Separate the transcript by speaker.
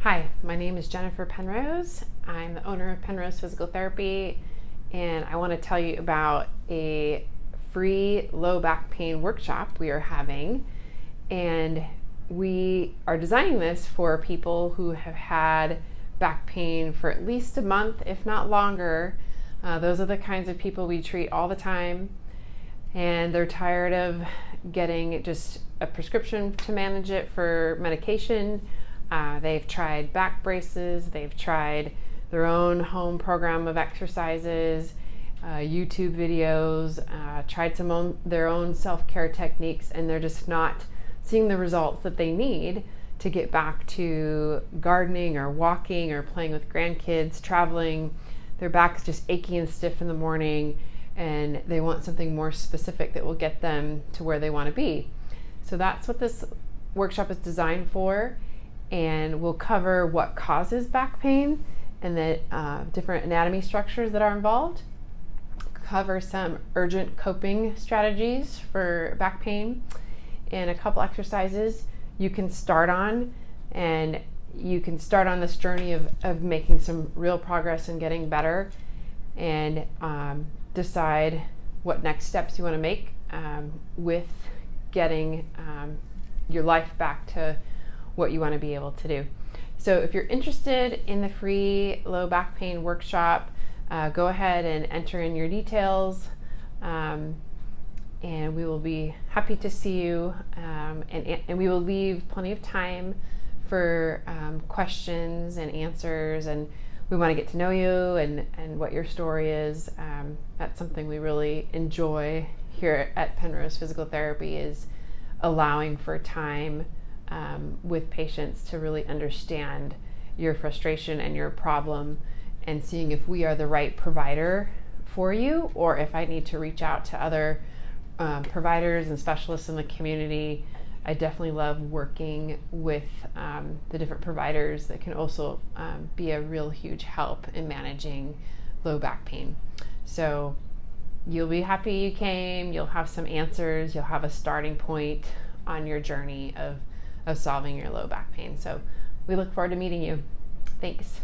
Speaker 1: Hi, my name is Jennifer Penrose. I'm the owner of Penrose Physical Therapy, and I want to tell you about a free low back pain workshop we are having. And we are designing this for people who have had back pain for at least a month, if not longer. Those are the kinds of people we treat all the time, and they're tired of getting just a prescription to manage it for medication. They've tried back braces, they've tried their own home program of exercises, YouTube videos, tried their own self-care techniques, and they're just not seeing the results that they need to get back to gardening or walking or playing with grandkids, traveling. Their back is just achy and stiff in the morning, and they want something more specific that will get them to where they want to be. So that's what this workshop is designed for. And we'll cover what causes back pain and the different anatomy structures that are involved. Cover some urgent coping strategies for back pain and a couple exercises you can start on, and you can start on this journey of making some real progress and getting better, and decide what next steps you want to make with getting your life back to what you want to be able to do. So if you're interested in the free low back pain workshop, go ahead and enter in your details, and we will be happy to see you, and we will leave plenty of time for questions and answers, and we want to get to know you and what your story is. That's something we really enjoy here at Penrose Physical Therapy, is allowing for time with patients to really understand your frustration and your problem, and seeing if we are the right provider for you, or if I need to reach out to other providers and specialists in the community. I definitely love working with the different providers that can also be a real huge help in managing low back pain. So you'll be happy you came, you'll have some answers, you'll have a starting point on your journey of solving your low back pain. So we look forward to meeting you. Thanks.